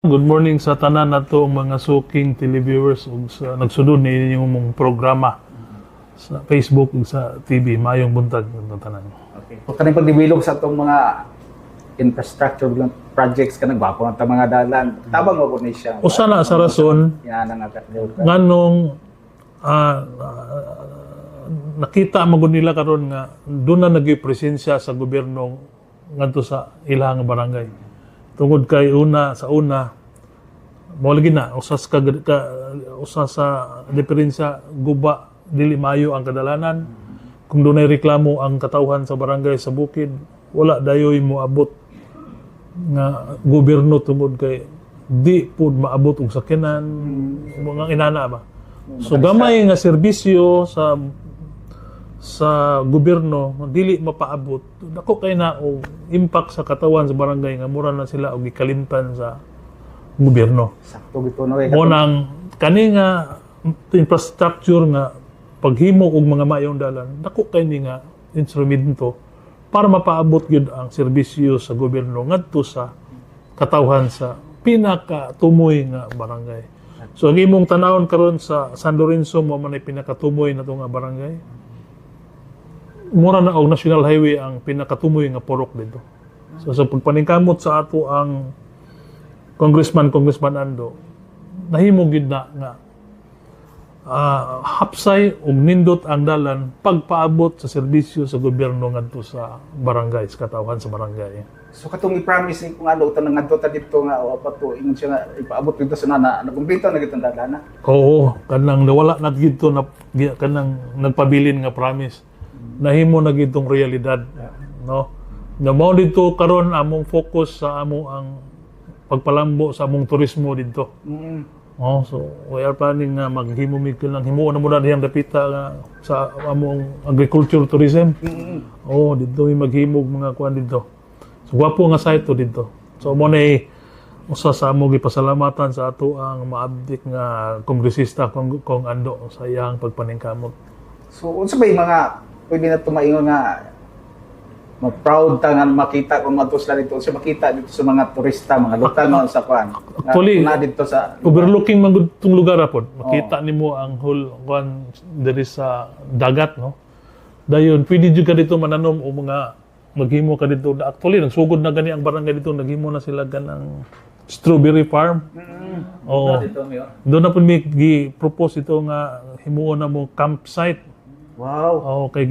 Good morning sa tanan nato mga suking televiewers ug sa nagsunod ni inyong mong programa sa Facebook ug sa TV. Mayong buntag ng tanan. Okay. So, kaning pagdevelop sa itong mga infrastructure projects ka nagwapo ng mga dalan. Tabang mo ni siya. Usa na sa rason Yan ang nakatiyod ka. nganong nakita magud nila karon nga doon na naging presensya sa gobyerno ngadto sa ilang barangay. Tungod kay una mo lagi na usas sa diferensya guba dili mayo ang kadalanan. Kung dunay reklamo ang katawhan sa barangay sa bukid, wala dayoy mo abot nga gobyerno tungod kay di pud maabot og sakyanan mga inana ba. So gamay nga serbisyo sa gobyerno dili mapaabot, dako kay na og impact sa katawan sa barangay nga mura na sila og gikalimtan sa gobyerno. Sakto gito no eh. Mo nang kani nga infrastructure nga paghimo og mga mayong dalan, dako kay ni nga instrumento para mapaabot gyud ang serbisyo sa gobyerno ngadto sa katawhan sa pinakatumoy nga barangay. So ang imong tanawon karon sa San Lorenzo mo man ay pinakatumoy na to nga barangay. Mura na og National Highway ang pinakatumoy nga purok dito. So sa pagpaningkamot sa ato ang Congressman Ando, nahimo gid na nga hapsay ug nindot ang dalan pagpaabot sa serbisyo sa gobyerno ngadto sa barangay, sa katawhan sa barangay. So katong i-promise ni kung ano utan ngadto ta dito nga o pato ingon siya nga ipaabot dito sa nana nakumpleto na gitong dalan na. Oo, kanang nawala na gito na kanang nagpabilin nga promise. Nahimo na gitong realidad, no? Na mao dito karon among focus sa amo ang pagpalambo sa among turismo dito. Oh, so we are planning nga maghimo-mig lang himuon na mo na diyang dapita nga sa among agriculture tourism. Oh, dito may maghimog mga kuan dito. So gwapo nga site to dito. So mo na usa sa among gipasalamatan sa ato ang maabdik nga kongresista kung ando sa iyang pagpaningkamot. So unsa ba yung mga pwede na tumaingon nga ma-proud ta nga makita kung matusla dito sa makita dito sa mga turista, mga lokal na sa kuan. Actually, na dito sa overlooking man gud tong lugar apod. Makita nimo ang whole kuan diri sa dagat, no. Dayon pwede jud ka dito mananom o mga maghimo ka dito. Actually nagsugod na gani ang barangay dito, naghimo na sila ganang strawberry farm. Oo. Doon na po may gi-propose ito nga himuon na mo campsite. wow. Okay,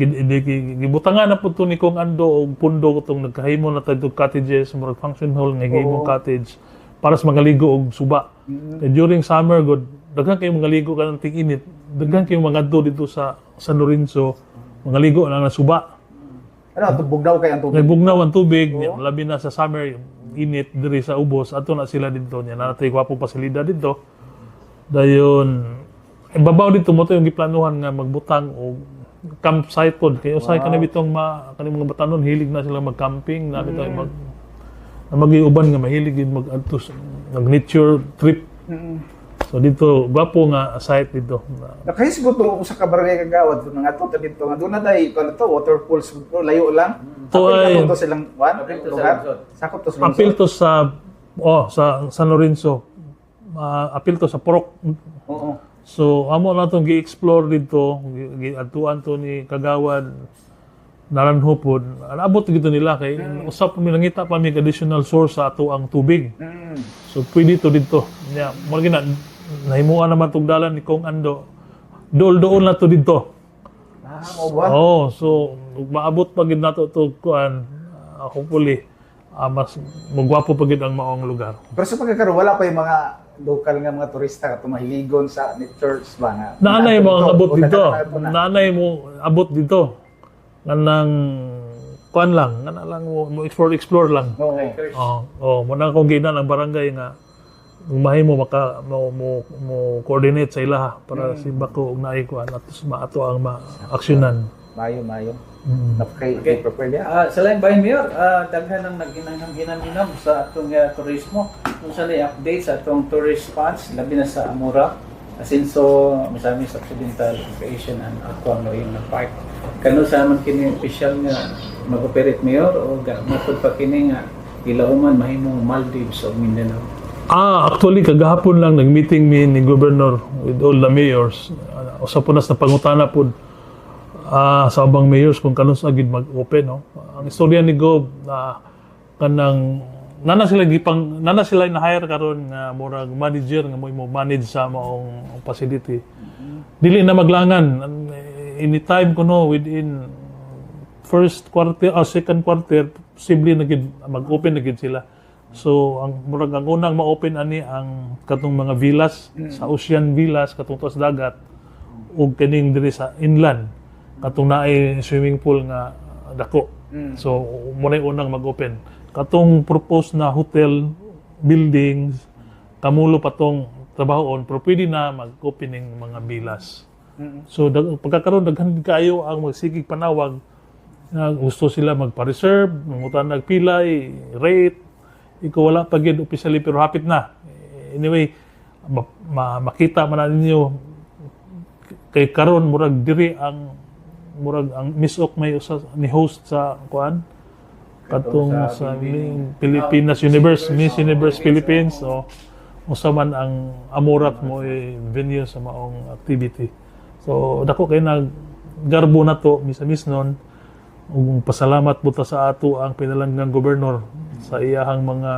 gibutangan na po ito ni Kong Ando og pundo itong nagkahimo na tayo cottages, murag function hall, nga himong cottage para sa mga ligo og suba. During summer, good, daghan kayong mga ligo ka ng ting-init, daghan kayong mga do dito sa San Lorenzo, mga ligo na suba. Ano, bugnaw kay ang tubig. May bugnaw ang tubig, labi na sa summer, init diri sa ubos, ato na sila dito niya, natay gwapong pasilidad dito. Dayon, babaw dito mo to yung giplanuhan nga magbutang o campsite pod kay usay kanang bitong kaning mga batanon hilig na sila mag-camping na bitaw magiuban nga mahilig gid mag-adto nature trip. So dito gwapo nga site dito. Nakahisgot tong usa ka barangay kagawad nga ato dito nga doon na day kuno to waterfalls layo lang. To ay to silang kuan lugar. Sakop to sa apil to sa sa San Lorenzo. Apil to sa Purok. Oo. So, amo na itong gi-explore dito, gi-atuan to ni Kagawad, Naranhupod. Abot dito nila kay usap pa nangita pa may additional source sa ato ang tubig. So, pwede to dito. Yeah, mali na nahimuan naman tong dalan ni Kong Ando. Dool-dool na to dito. Mo ba? Oh, so maabot pa gid nato to kuan. Hopefully, mas magwapo pa gid ang maong lugar. Pero sa pagkakaroon wala pa yung mga local nga mga turista ka tumahiligon sa church ba nga. Naanay mo ang abot dito. Naanay mo abot dito. Nganang kuan lang, ngana lang mo explore lang. Mo nang kung ginan ang barangay nga umahay mo maka mo coordinate sa ilaha para si bako og naay kuan at maato ang maaksyonan. Mayo. Okay. Prepare sa lain bahay Mayor, daghan ang naghinang-hinang sa atong turismo. Kung sa update sa atong tourist spots, labi na sa Amura, Asinso, Misamis Occidental Recreation and Aqua Marina Park. Kano sa man kini official nga mag-operate Mayor o matod pa kini nga ilauman mahimong Maldives o Mindanao? Actually, kagahapon lang nag-meeting mi ni Governor with all the mayors. Usa po nas na pangutana po sa ubang mayors kung kanus agid mag-open. No? Ang istorya ni Gov kanang nana sila na-hire karon nga murag manager nga mo manage sa maong facility. Dili na maglangan. Anytime kuno within first quarter o second quarter, posible na gid mag-open na gid sila. So ang unang ma-open ani ang katong mga villas sa Ocean Villas katong tuwas dagat ug kining diri sa inland katong naay swimming pool nga dako. So mo unang mag-open. Katong proposed na hotel buildings kamulo patong trabahon pero pwede na mag-opening mga villas. So pagkakaroon daghan kayo ang magsigig panawag na gusto sila magpa-reserve, mangutan nagpilay, rate. Ikaw wala pa gid officially pero hapit na. Anyway, makita man ninyo kay karon murag diri ang Miss may usa ni host sa kuan katong sa Pilipinas Miss Universe Philippines so usa man ang Amorat mo venue sa maong activity. So dako kay naggarbo na to miss non ug pasalamat buta sa ato ang pinalanggang gobernador sa iyahang mga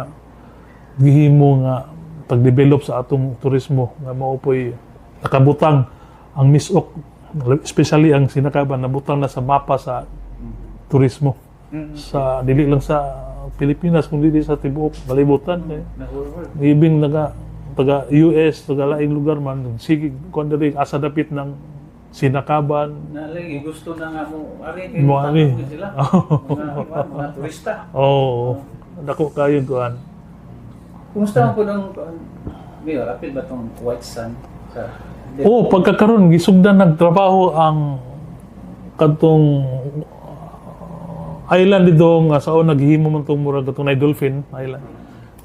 gihimo nga pag-develop sa atong turismo nga mao po'y nakabutang ang Misok especially ang Sinakaban nabutang na sa mapa sa turismo sa dili lang sa Pilipinas kundi sa tibuok kalibutan ibing taga US taga laing lugar man sige kon diri asa dapit ng Sinakaban. Nalagi, gusto na nga mo, sila. Mga turista. Oo. Dako kayo kuan. Kumusta po ng, Mayor, apil ba itong White Sun? Pagkakaroon, gisugdan nagtrabaho ang katong island dito nga saan naghihimo man itong murag katong na Dolphin Island.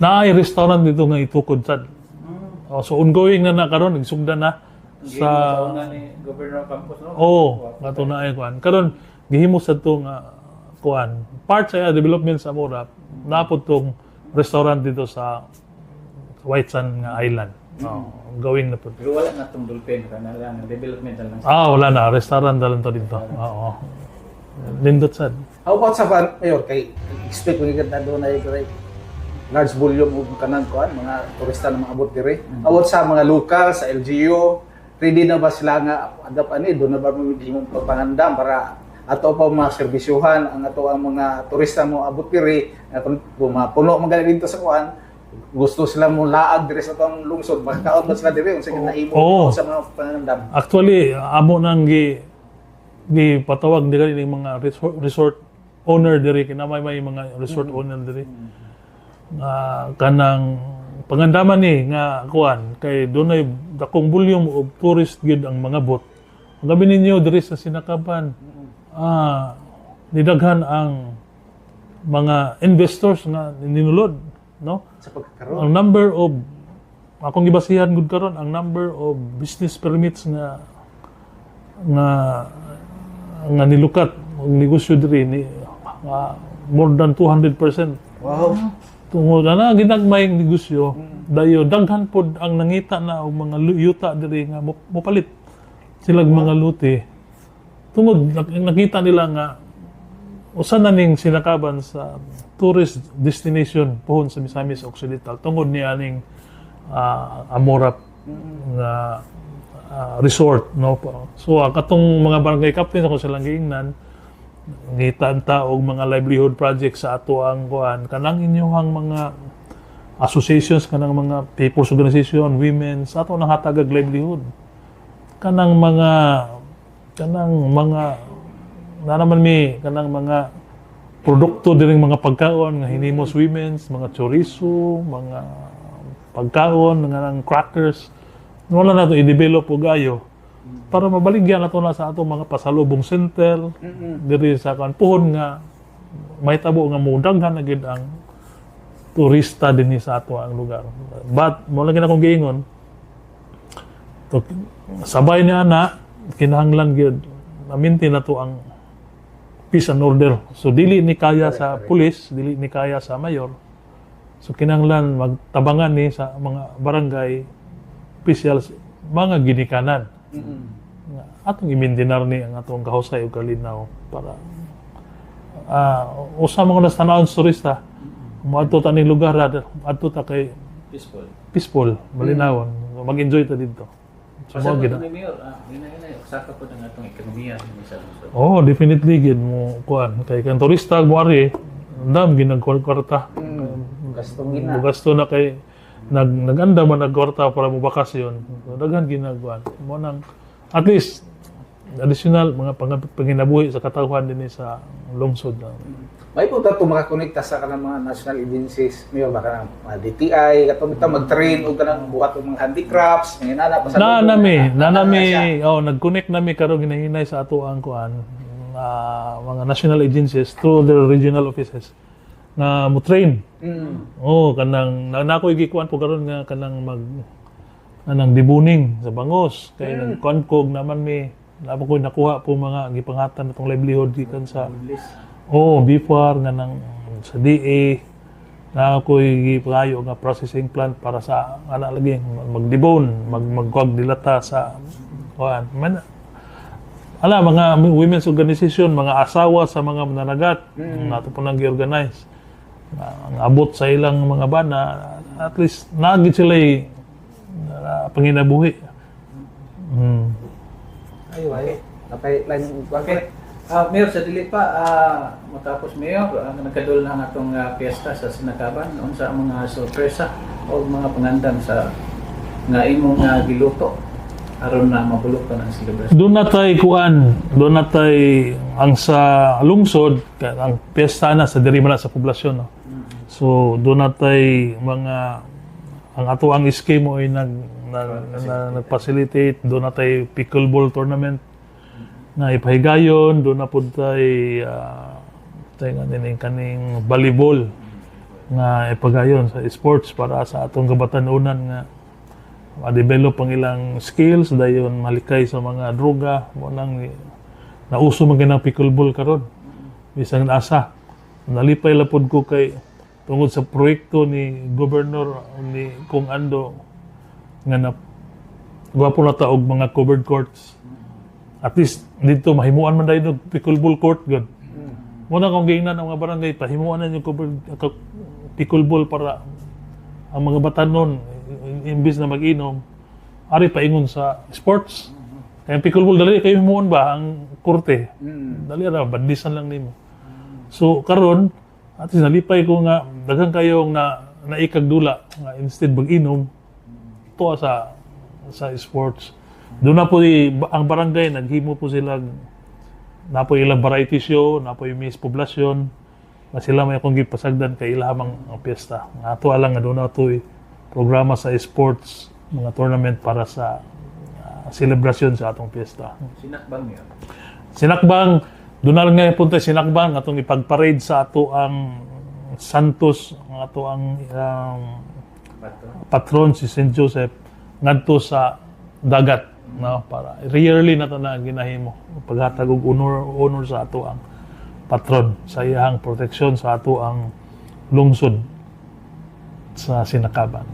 Naay restaurant dito nga itukod sad. So ongoing na karon gisugdan na. Sa ni Governor Campos no. Kato na ay kuan. Karon gihimo sa tong kuan. Part sa development sa Amora napod tong restaurant dito sa White Sun nga island. Going na po. Pero wala na tong Dolphin kana lang development lang. Wala na restaurant na lang to dito. Oo. Nindot sad. How about sa Mayor kay expect mo gid na doon ay large volume ug kanan kuan mga turista na maabot diri. Awot sa mga lokal sa LGU ready na ba sila nga adapt ani doon na ba mahimong pagpangandam para ato pa mga serbisyuhan ang ato ang mga turista mo abot diri kung mapuno man dito sa kuan gusto sila mo laag diri sa tong lungsod magkaon ba sila diri unsa ginahimo sa mga pangandam. Actually amo nang gi patawag diri ning mga resort owner diri kinamay may mga resort owner diri kanang pangandaman ni nga kuan kay dunay dakong volume of tourist gid ang mga bot. Ang gabi ninyo diri sa Sinakaban nidaghan ang mga investors nga ninulod no Sa pagkakaroon. ang number of akong gibasihan gud karon ang number of business permits nga nilukat og negosyo diri ni more than 200%. Wow. Tungod na ginagmayng negosyo dayo daghan pod ang nangita na og mga yuta diri nga mopalit silang mga luti tungod nakita nila nga usa na ning Sinakaban sa tourist destination pohon sa Misamis Occidental tungod ni aning Amora nga resort no so katong mga barangay captain ako silang giingnan ngita og mga livelihood projects sa ato ang kuan kanang inyong mga associations kanang mga people's organization women sa ato nang hatagag livelihood kanang mga naman kanang mga produkto diring mga pagkaon nga hinimos women's mga chorizo mga pagkaon nga nang crackers wala na to i-develop og ayo para mabaligyan nato na sa atong mga pasalubong center diri sa kanpuhon nga may tabo nga mudaghan na gid ang turista dinhi sa ato ang lugar. But mo lang akong giingon to sabay ni ana kinahanglan gyud ma-maintain nato ang peace and order. So dili ni kaya sa pulis, dili ni kaya sa mayor So kinahanglan magtabangan ni sa mga barangay officials mga ginikanan. Nga atong imindinar ni ang atong kahusay ug kalinaw para usa mo na tanawon sa turista moadto ta ning lugar adto ta kay peaceful malinawon mag-enjoy ta dito. So Pasal mo mo gina. ni Mayor, hina-hina, saka po ng atong ekonomiya sa lungsod. Oh, definitely gid mo kuan kay kan turista mo ari ndam ginagkwarta. Gastong gina. Gasto na kay naganda man nagkwarta para mo bakasyon. So, daghan ginagawa. Mo nang at least additional mga panginabuhi sa katawhan din sa lungsod. May punta to makakonekta sa kanang mga national agencies, mayor baka ng mga DTI, katong bitaw mag-train o kanang buhat og mga handicrafts, mga nana pa sa Nanami, nag-connect nami karon ginahinay sa ato ang kuan mga national agencies through their regional offices na mo train. Kanang nakoy gikuan po karon nga kanang anang dibuning sa bangos kay nang konkog naman mi nabo ko nakuha po mga gipanghatan natong livelihood gikan sa before nga nang sa DA na ako'y gipayo nga processing plant para sa ana lagi magdibon magkuag dilata sa kuan man mga women's organization mga asawa sa mga mananagat nato po nang gi-organize ang abot sa ilang mga bana at least nagit sila panginabuhi. Ay. Napay line Okay. Mayor, sa dili pa, matapos Mayor, nagkadul na ang atong piyesta sa Sinakaban, unsa ang mga sorpresa o mga pangandam sa nga imong giluto aron na mabulok pa ng celebration. Doon natay ang sa lungsod, ang piyesta na sa diri man sa poblasyon. No? So doon natay mga ang ato ang scheme ay nag-facilitate, doon natay pickleball tournament na ipahigayon, doon na pud tay kaning volleyball nga ipagayon sa sports para sa atong kabatanunan nga ma-develop ang ilang skills dayon malikay sa mga droga mo nang nauso man ganang pickleball karon bisan asa nalipay lapod ko kay tungod sa proyekto ni Governor ni Kung Ando nga na gwapo na ta og mga covered courts. At least dito mahimuan man dahil ng pickleball court good. Muna kung gingnan ang mga barangay pahimuan na yung covered pickleball para ang mga batanon imbis na mag-inom ari paingon sa sports. Kaya pickleball dali kayo himuon ba ang korte. Dali ra bandisan lang nimo. So karon at least nalipay ko nga daghang kayong naikagdula nga instead mag-inom to sa sports. Doon na po ang barangay, naghimo po sila, na po ilang variety show, na po yung Miss Poblasyon, na sila may akong gipasagdan kay ilamang ang piyesta. Nga ito alang nga doon na ito programa sa sports, mga tournament para sa celebration sa atong piyesta. Sinakbang Mayor. Sinakbang, doon na lang nga punta sinakbang, atong ipag-parade sa ato ang Santos, ang ato ang patron si St. Joseph, ngadto sa dagat. No, para rarely na to na ginahimo paghatag og honor sa ato ang patron sa iyang proteksyon sa ato ang lungsod sa Sinakaban.